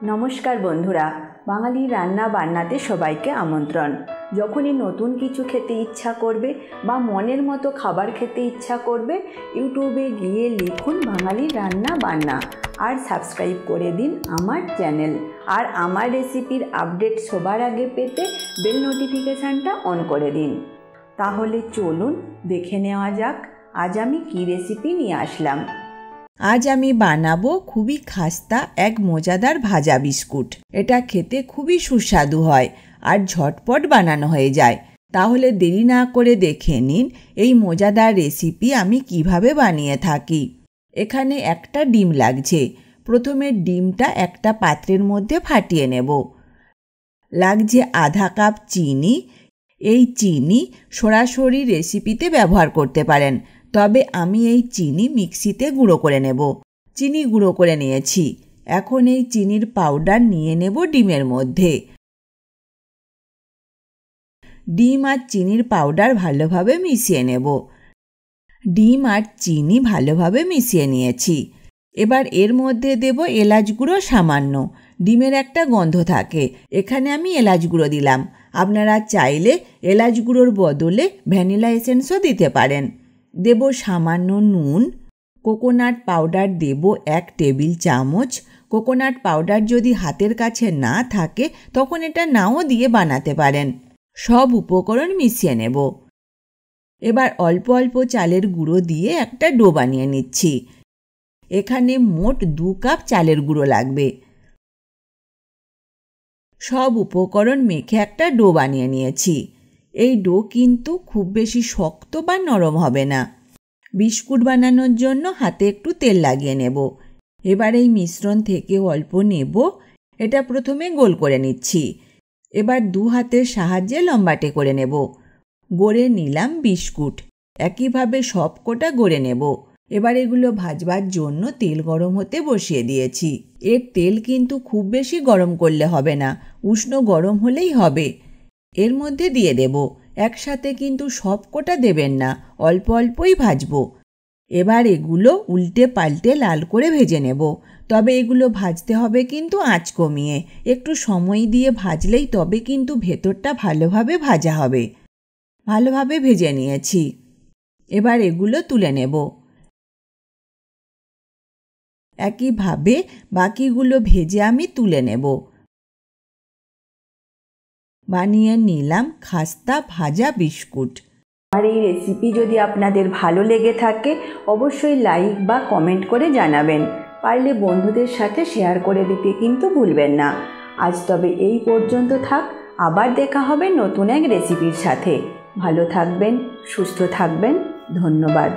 নমস্কার বন্ধুরা, বাঙালি রান্না বান্নাতে সবাইকে আমন্ত্রণ। যখনই নতুন কিছু খেতে ইচ্ছা করবে বা মনের মতো খাবার খেতে ইচ্ছা করবে, ইউটিউবে গিয়ে লিখুন বাঙালি রান্না বান্না আর সাবস্ক্রাইব করে দিন আমার চ্যানেল। আর আমার রেসিপির আপডেট সবার আগে পেতে বেল নোটিফিকেশানটা অন করে দিন। তাহলে চলুন দেখে নেওয়া যাক আজ আমি কী রেসিপি নিয়ে আসলাম। আজ আমি বানাবো খুবই খাস্তা এক মজাদার ভাজা বিস্কুট। এটা খেতে খুবই সুস্বাদু হয় আর ঝটপট বানানো হয়ে যায়। তাহলে দেরি না করে দেখে নিন এই মজাদার রেসিপি আমি কিভাবে বানিয়ে থাকি। এখানে একটা ডিম লাগছে। প্রথমে ডিমটা একটা পাত্রের মধ্যে ফাটিয়ে নেব। লাগছে আধা কাপ চিনি। এই চিনি সরাসরি রেসিপিতে ব্যবহার করতে পারেন, তবে আমি এই চিনি মিক্সিতে গুঁড়ো করে নেব। চিনি গুঁড়ো করে নিয়েছি। এখন এই চিনির পাউডার নিয়ে নেব ডিমের মধ্যে। ডিম আর চিনির পাউডার ভালোভাবে মিশিয়ে নেব। ডিম আর চিনি ভালোভাবে মিশিয়ে নিয়েছি। এবার এর মধ্যে দেব এলাচ গুঁড়ো সামান্য। ডিমের একটা গন্ধ থাকে, এখানে আমি এলাচ গুঁড়ো দিলাম। আপনারা চাইলে এলাচ গুঁড়োর বদলে ভ্যানিলা এসেন্সও দিতে পারেন। দেব সামান্য নুন। কোকোনাট পাউডার দেব 1 টেবিল চামচ। কোকোনাট পাউডার যদি হাতের কাছে না থাকে তখন এটা নাও দিয়ে বানাতে পারেন। সব উপকরণ মিশিয়ে নেব। এবার অল্প অল্প চালের গুঁড়ো দিয়ে একটা ডো বানিয়ে নিচ্ছি। এখানে মোট 2 কাপ চালের গুঁড়ো লাগবে। সব উপকরণ মেখে একটা ডো বানিয়ে নিয়েছি। এই ডো কিন্তু খুব বেশি শক্ত বা নরম হবে না। বিস্কুট বানানোর জন্য হাতে একটু তেল লাগিয়ে নেব। এবার এই মিশ্রণ থেকে অল্প নেব। এটা প্রথমে গোল করে নিচ্ছি। এবার 2 হাতের সাহায্যে লম্বাটে করে নেব। গড়ে নিলাম বিস্কুট। একইভাবে সব কটা গড়ে নেব। এবার এগুলো ভাজবার জন্য তেল গরম হতে বসিয়ে দিয়েছি। এর তেল কিন্তু খুব বেশি গরম করলে হবে না, উষ্ণ গরম হলেই হবে। এর মধ্যে দিয়ে দেব। একসাথে কিন্তু সব কটা দেবেন না, অল্প অল্পই ভাজবো। এবার এগুলো উল্টে পাল্টে লাল করে ভেজে নেব। তবে এগুলো ভাজতে হবে কিন্তু আঁচ কমিয়ে। একটু সময় দিয়ে ভাজলেই তবে কিন্তু ভেতরটা ভালোভাবে ভাজা হবে। ভালোভাবে ভেজে নিয়েছি। এবার এগুলো তুলে নেব। একইভাবে বাকিগুলো ভেজে আমি তুলে নেব। বানিয়ে নিলাম খাস্তা ভাজা বিস্কুট। আর এই রেসিপি যদি আপনাদের ভালো লেগে থাকে অবশ্যই লাইক বা কমেন্ট করে জানাবেন। পারলে বন্ধুদের সাথে শেয়ার করে দিতে কিন্তু ভুলবেন না। আজ তবে এই পর্যন্ত থাক, আবার দেখা হবে নতুন এক রেসিপির সাথে। ভালো থাকবেন, সুস্থ থাকবেন। ধন্যবাদ।